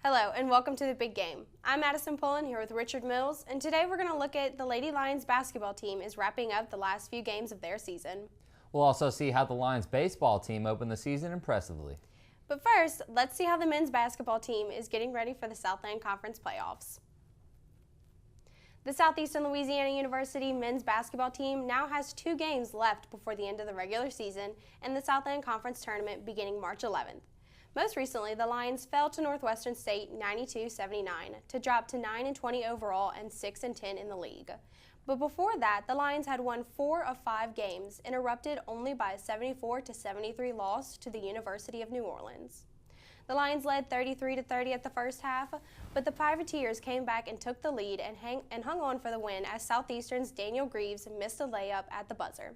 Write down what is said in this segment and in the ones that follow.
Hello and welcome to the Big Game. I'm Madison Pullen here with Richard Mills, and today we're going to look at the Lady Lions basketball team is wrapping up the last few games of their season. We'll also see how the Lions baseball team opened the season impressively. But first, let's see how the men's basketball team is getting ready for the Southland Conference playoffs. The Southeastern Louisiana University men's basketball team now has 2 games left before the end of the regular season and the Southland Conference tournament beginning March 11th. Most recently, the Lions fell to Northwestern State 92-79 to drop to 9-20 overall and 6-10 in the league. But before that, the Lions had won 4 of 5 games, interrupted only by a 74-73 loss to the University of New Orleans. The Lions led 33-30 at the first half, but the Privateers came back and took the lead and hung on for the win as Southeastern's Daniel Greaves missed a layup at the buzzer.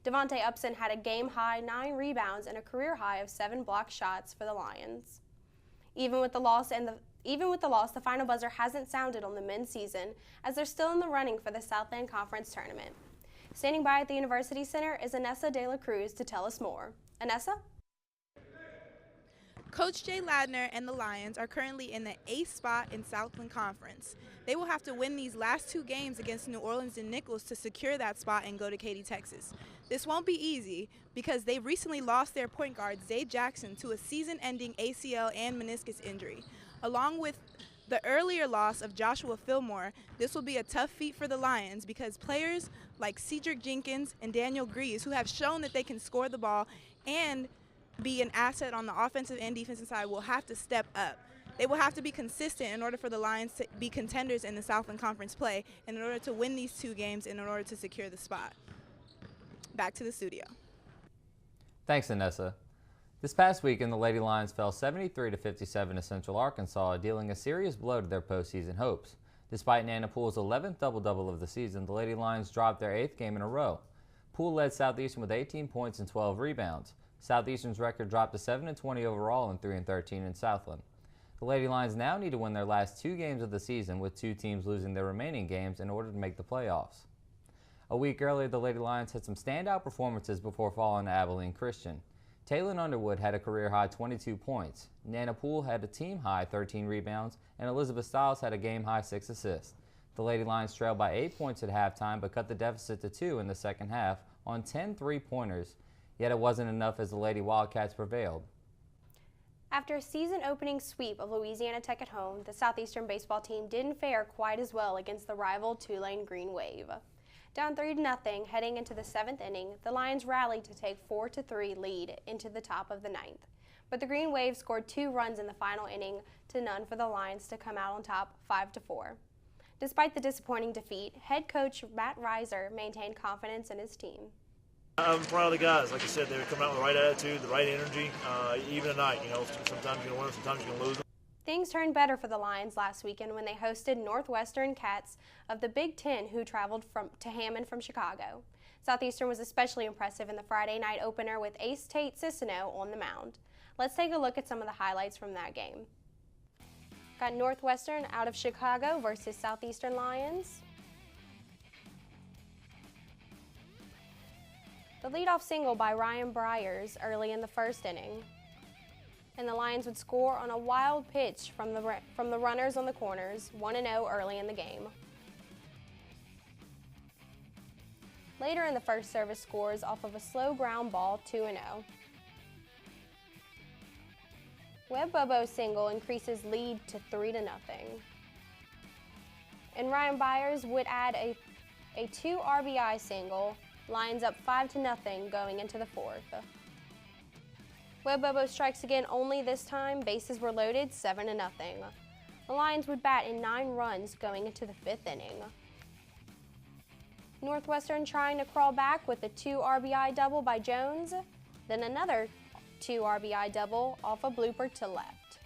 Devontae Upson had a game-high 9 rebounds and a career-high of 7 blocked shots for the Lions. Even with the loss, the final buzzer hasn't sounded on the men's season, as they're still in the running for the Southland Conference tournament. Standing by at the University Center is Anessa De La Cruz to tell us more. Anessa? Coach Jay Ladner and the Lions are currently in the 8th spot in Southland Conference. They will have to win these last 2 games against New Orleans and Nichols to secure that spot and go to Katy, Texas. This won't be easy because they recently lost their point guard, Zay Jackson, to a season-ending ACL and meniscus injury. Along with the earlier loss of Joshua Fillmore, this will be a tough feat for the Lions because players like Cedric Jenkins and Daniel Greaves, who have shown that they can score the ball and be an asset on the offensive and defensive side, will have to step up. They will have to be consistent in order for the Lions to be contenders in the Southland Conference play and in order to win these 2 games and in order to secure the spot. Back to the studio. Thanks, Anessa. This past weekend, the Lady Lions fell 73-57 to Central Arkansas, dealing a serious blow to their postseason hopes. Despite Nana Poole's 11th double-double of the season, the Lady Lions dropped their 8th game in a row. Poole led Southeastern with 18 points and 12 rebounds. Southeastern's record dropped to 7-20 overall and 3-13 in Southland. The Lady Lions now need to win their last 2 games of the season, with 2 teams losing their remaining games in order to make the playoffs. A week earlier, the Lady Lions had some standout performances before falling to Abilene Christian. Taylor Underwood had a career-high 22 points. Nana Poole had a team-high 13 rebounds, and Elizabeth Stiles had a game-high 6 assists. The Lady Lions trailed by 8 points at halftime, but cut the deficit to 2 in the second half on 10 three-pointers. Yet it wasn't enough as the Lady Wildcats prevailed. After a season-opening sweep of Louisiana Tech at home, the Southeastern baseball team didn't fare quite as well against the rival Tulane Green Wave. Down 3-0 heading into the 7th inning, the Lions rallied to take 4-3 lead into the top of the 9th. But the Green Wave scored 2 runs in the final inning to none for the Lions to come out on top 5-4. Despite the disappointing defeat, head coach Matt Reiser maintained confidence in his team. I'm proud of the guys. Like I said, they were coming out with the right attitude, the right energy, even tonight. Sometimes you're going to win, sometimes you're going to lose. Things turned better for the Lions last weekend when they hosted Northwestern Cats of the Big Ten, who traveled to Hammond from Chicago. Southeastern was especially impressive in the Friday night opener with ace Tate Cicino on the mound. Let's take a look at some of the highlights from that game. Got Northwestern out of Chicago versus Southeastern Lions. The leadoff single by Ryan Bryers early in the first inning. And the Lions would score on a wild pitch from the runners on the corners, 1-0 early in the game. Later in the first, service scores off of a slow ground ball, 2-0. Webb Bobo's single increases lead to 3-0. And Ryan Byers would add a 2 RBI single, Lions up 5-0 going into the 4th. Webb Bobo strikes again, only this time bases were loaded, 7-0. The Lions would bat in 9 runs going into the 5th inning. Northwestern trying to crawl back with a 2 RBI double by Jones, then another 2 RBI double off a blooper to left.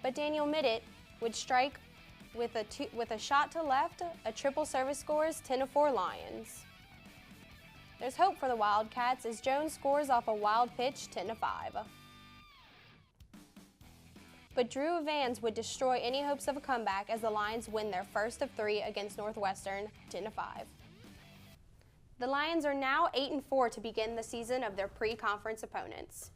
But Daniel Midditt would strike with a shot to left, a triple service scores 10-4 Lions. There's hope for the Wildcats as Jones scores off a wild pitch 10-5. But Drew Vans would destroy any hopes of a comeback as the Lions win their first of 3 against Northwestern 10-5. The Lions are now 8-4 to begin the season of their pre-conference opponents.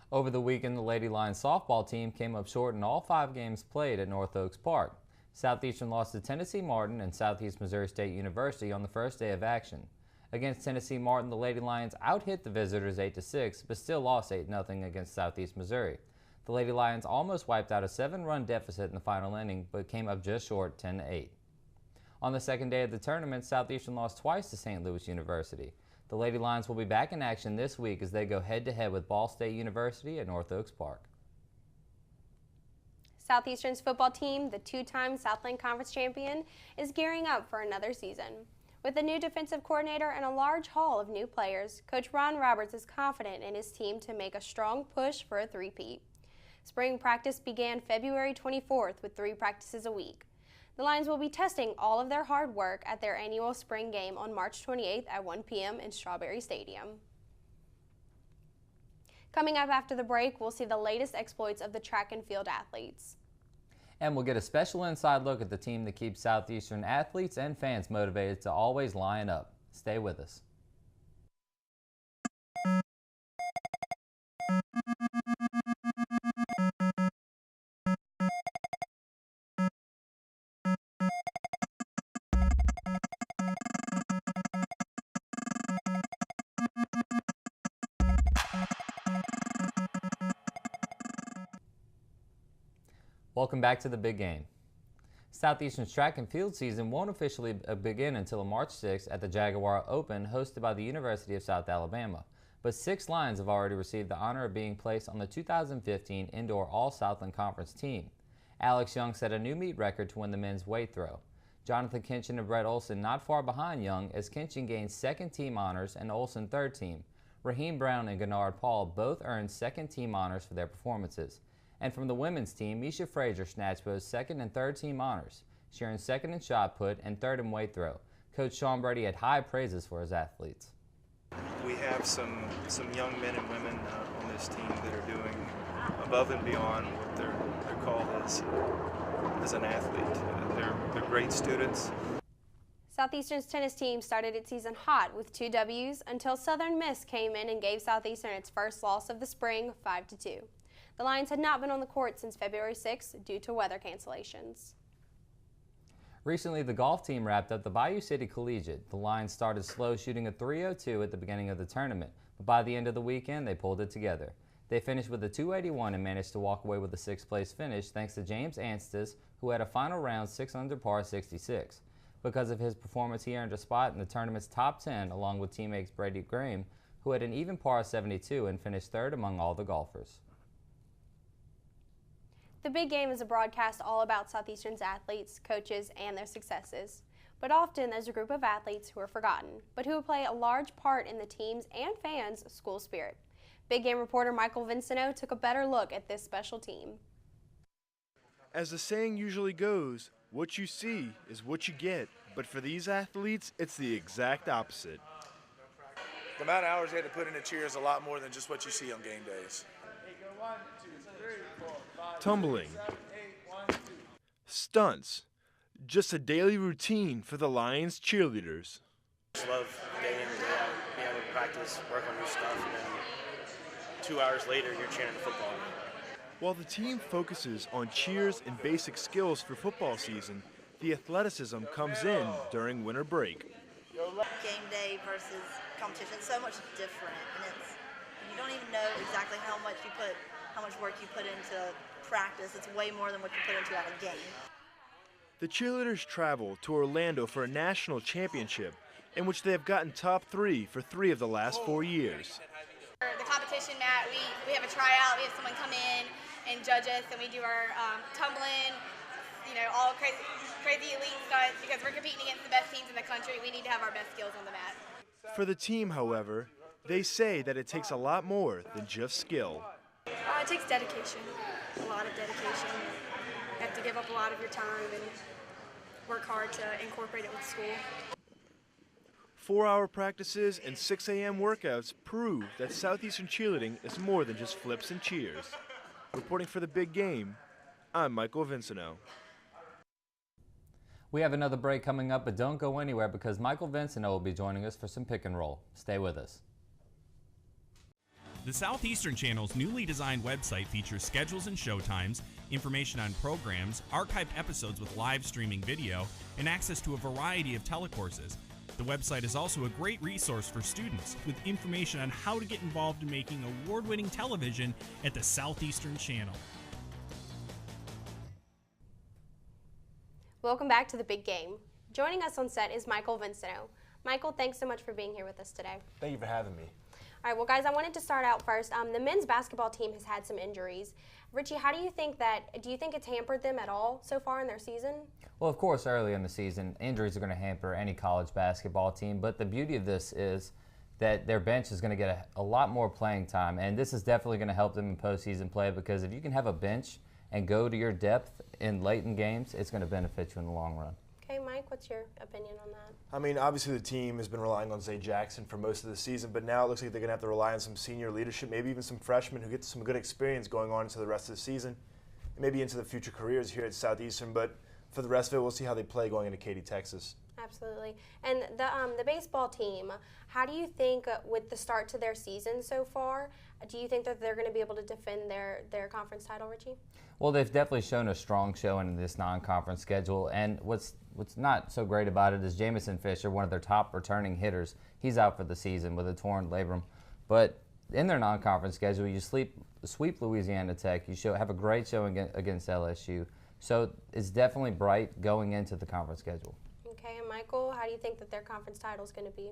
Over the weekend, the Lady Lions softball team came up short in all 5 games played at North Oaks Park. Southeastern lost to Tennessee Martin and Southeast Missouri State University on the first day of action. Against Tennessee Martin, the Lady Lions out-hit the visitors 8-6, but still lost 8-0 against Southeast Missouri. The Lady Lions almost wiped out a 7-run deficit in the final inning, but came up just short 10-8. On the second day of the tournament, Southeastern lost twice to St. Louis University. The Lady Lions will be back in action this week as they go head-to-head with Ball State University at North Oaks Park. Southeastern's football team, the 2-time Southland Conference champion, is gearing up for another season. With a new defensive coordinator and a large haul of new players, Coach Ron Roberts is confident in his team to make a strong push for a three-peat. Spring practice began February 24th with 3 practices a week. The Lions will be testing all of their hard work at their annual spring game on March 28th at 1 p.m. in Strawberry Stadium. Coming up after the break, we'll see the latest exploits of the track and field athletes. And we'll get a special inside look at the team that keeps Southeastern athletes and fans motivated to always line up. Stay with us. Welcome back to the big game. Southeastern's track and field season won't officially begin until March 6th at the Jaguar Open hosted by the University of South Alabama. But 6 Lions have already received the honor of being placed on the 2015 Indoor All-Southland Conference team. Alex Young set a new meet record to win the men's weight throw. Jonathan Kinchin and Brett Olson not far behind Young as Kinchin gained second team honors and Olson third team. Raheem Brown and Gennard Paul both earned second team honors for their performances. And from the women's team, Misha Frazier snatched both second and third team honors. She earned second in shot put and third in weight throw. Coach Sean Brady had high praises for his athletes. We have some young men and women on this team that are doing above and beyond what they're called as an athlete. They're great students. Southeastern's tennis team started its season hot with 2 W's until Southern Miss came in and gave Southeastern its first loss of the spring, 5-2. The Lions had not been on the court since February 6th due to weather cancellations. Recently, the golf team wrapped up the Bayou City Collegiate. The Lions started slow, shooting a .302 at the beginning of the tournament, but by the end of the weekend, they pulled it together. They finished with a .281 and managed to walk away with a 6th place finish thanks to James Anstis, who had a final round 6 under par 66. Because of his performance, he earned a spot in the tournament's top 10 along with teammates Brady Graham, who had an even par 72 and finished third among all the golfers. The Big Game is a broadcast all about Southeastern's athletes, coaches, and their successes. But often there's a group of athletes who are forgotten, but who play a large part in the team's and fans' school spirit. Big Game reporter Michael Vincino took a better look at this special team. As the saying usually goes, what you see is what you get. But for these athletes, it's the exact opposite. The amount of hours they had to put into cheer is a lot more than just what you see on game days. Tumbling, stunts, just a daily routine for the Lions cheerleaders. Just love day in and day out, being able to practice, work on new stuff, and then 2 hours later you're cheering the football. While the team focuses on cheers and basic skills for football season, the athleticism comes in during winter break. Game day versus competition, it's so much different, and you don't even know exactly how much work you put into practice. It's way more than what you put into at a game. The cheerleaders travel to Orlando for a national championship, in which they have gotten top 3 for 3 of the last 4 years. The competition, Matt, we have a tryout. We have someone come in and judge us, and we do our tumbling, all crazy elite stunts, because we're competing against the best teams in the country. We need to have our best skills on the mat. For the team, however, they say that it takes a lot more than just skill. It takes dedication, a lot of dedication. You have to give up a lot of your time and work hard to incorporate it with school. 4-hour practices and 6 a.m. workouts prove that Southeastern cheerleading is more than just flips and cheers. Reporting for the Big Game, I'm Michael Vincino. We have another break coming up, but don't go anywhere because Michael Vincino will be joining us for some pick and roll. Stay with us. The Southeastern Channel's newly designed website features schedules and showtimes, information on programs, archived episodes with live streaming video, and access to a variety of telecourses. The website is also a great resource for students with information on how to get involved in making award-winning television at the Southeastern Channel. Welcome back to the big game. Joining us on set is Michael Vincento. Michael, thanks so much for being here with us today. Thank you for having me. All right, well, guys, I wanted to start out first. The men's basketball team has had some injuries. Richie, do you think it's hampered them at all so far in their season? Well, of course, early in the season, injuries are going to hamper any college basketball team, but the beauty of this is that their bench is going to get a lot more playing time, and this is definitely going to help them in postseason play, because if you can have a bench and go to your depth in late in games, it's going to benefit you in the long run. Okay, Mike, what's your opinion on that? I mean, obviously the team has been relying on Zay Jackson for most of the season, but now it looks like they're going to have to rely on some senior leadership, maybe even some freshmen who get some good experience going on into the rest of the season, and maybe into the future careers here at Southeastern. But for the rest of it, we'll see how they play going into Katy, Texas. Absolutely. And the baseball team, how do you think with the start to their season so far, do you think that they're going to be able to defend their conference title, Richie? Well, they've definitely shown a strong showing in this non-conference schedule, and what's not so great about it is Jamison Fisher, one of their top returning hitters, he's out for the season with a torn labrum. But in their non-conference schedule, you sweep Louisiana Tech, you have a great showing against LSU, so it's definitely bright going into the conference schedule. Okay, and Michael, how do you think that their conference title is going to be?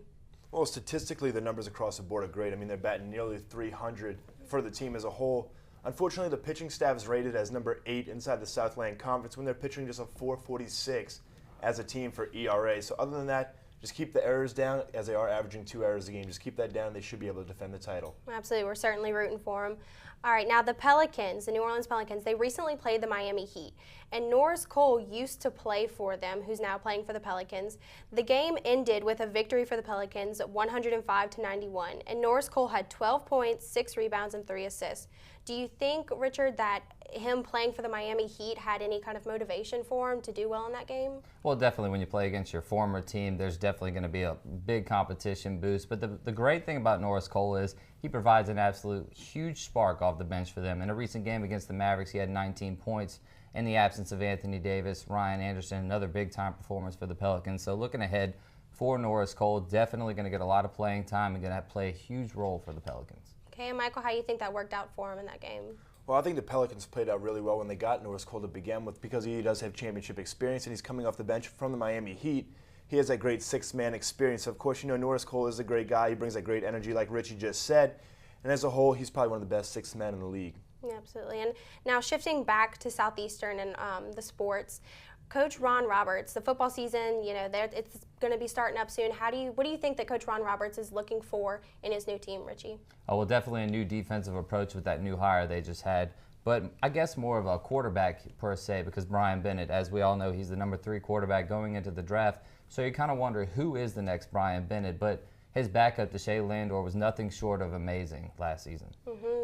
Well, statistically, the numbers across the board are great. I mean, they're batting nearly 300 for the team as a whole. Unfortunately, the pitching staff is rated as number 8 inside the Southland Conference when they're pitching just a .446 as a team for ERA. So other than that, just keep the errors down, as they are averaging 2 errors a game. Just keep that down. They should be able to defend the title. Absolutely. We're certainly rooting for them. All right, now the Pelicans, the New Orleans Pelicans, they recently played the Miami Heat. And Norris Cole used to play for them, who's now playing for the Pelicans. The game ended with a victory for the Pelicans, 105-91. And Norris Cole had 12 points, 6 rebounds, and 3 assists. Do you think, Richard, that him playing for the Miami Heat had any kind of motivation for him to do well in that game? Well, definitely when you play against your former team, there's definitely going to be a big competition boost. But the great thing about Norris Cole is he provides an absolute huge spark off the bench for them. In a recent game against the Mavericks, he had 19 points in the absence of Anthony Davis, Ryan Anderson, another big-time performance for the Pelicans. So looking ahead for Norris Cole, definitely going to get a lot of playing time and going to play a huge role for the Pelicans. Okay, and Michael, how do you think that worked out for him in that game? Well, I think the Pelicans played out really well when they got Norris Cole to begin with, because he does have championship experience and he's coming off the bench from the Miami Heat. He has that great six-man experience. So of course, you know, Norris Cole is a great guy. He brings that great energy like Richie just said. And as a whole, he's probably one of the best six men in the league. Yeah, absolutely. And now shifting back to Southeastern and the sports, Coach Ron Roberts, the football season, you know, it's going to be starting up soon. What do you think that Coach Ron Roberts is looking for in his new team, Richie? Oh, well, definitely a new defensive approach with that new hire they just had. But I guess more of a quarterback per se, because Brian Bennett, as we all know, he's the number 3 quarterback going into the draft. So you kind of wonder who is the next Brian Bennett. But his backup, Deshae Landor, was nothing short of amazing last season.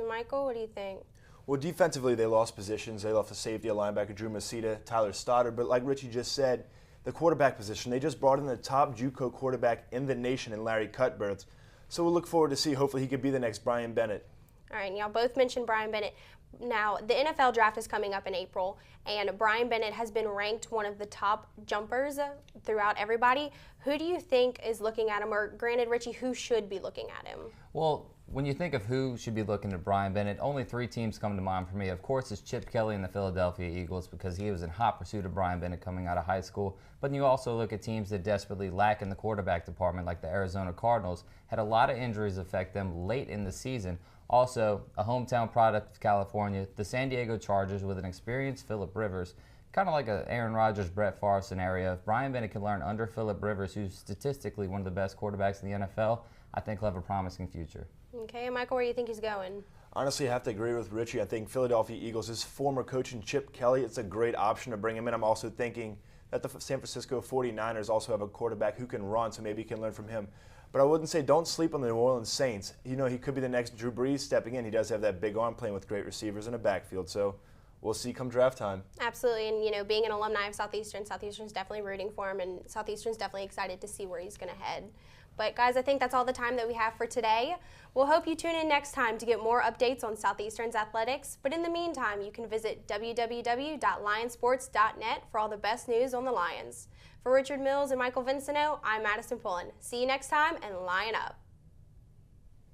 Michael, what do you think? Well, defensively, they lost positions. They lost a safety, a linebacker, Drew Masita, Tyler Stoddard. But like Richie just said, the quarterback position, they just brought in the top JUCO quarterback in the nation in Larry Cuthbert. So we'll look forward to see. Hopefully he could be the next Brian Bennett. All right, y'all both mentioned Brian Bennett. Now, the NFL draft is coming up in April, and Brian Bennett has been ranked one of the top jumpers throughout everybody. Who do you think is looking at him, or granted, Richie, who should be looking at him? Well, when you think of who should be looking at Brian Bennett, only 3 teams come to mind for me. Of course, it's Chip Kelly and the Philadelphia Eagles, because he was in hot pursuit of Brian Bennett coming out of high school. But you also look at teams that desperately lack in the quarterback department, like the Arizona Cardinals, had a lot of injuries affect them late in the season. Also, a hometown product of California, the San Diego Chargers with an experienced Phillip Rivers, kind of like a Aaron Rodgers, Brett Favre scenario. If Brian Bennett can learn under Phillip Rivers, who's statistically one of the best quarterbacks in the NFL, I think he'll have a promising future. Okay, Michael, where do you think he's going? Honestly, I have to agree with Richie. I think Philadelphia Eagles, his former coach in Chip Kelly, it's a great option to bring him in. I'm also thinking that the San Francisco 49ers also have a quarterback who can run, so maybe he can learn from him. But I wouldn't say don't sleep on the New Orleans Saints. You know, he could be the next Drew Brees stepping in. He does have that big arm, playing with great receivers in a backfield. So we'll see come draft time. Absolutely. And, you know, being an alumni of Southeastern's definitely rooting for him, and Southeastern's definitely excited to see where he's going to head. But guys, I think that's all the time that we have for today. We'll hope you tune in next time to get more updates on Southeastern's athletics. But in the meantime, you can visit www.lionsports.net for all the best news on the Lions. For Richard Mills and Michael Vincento, I'm Madison Pullen. See you next time and Lion Up.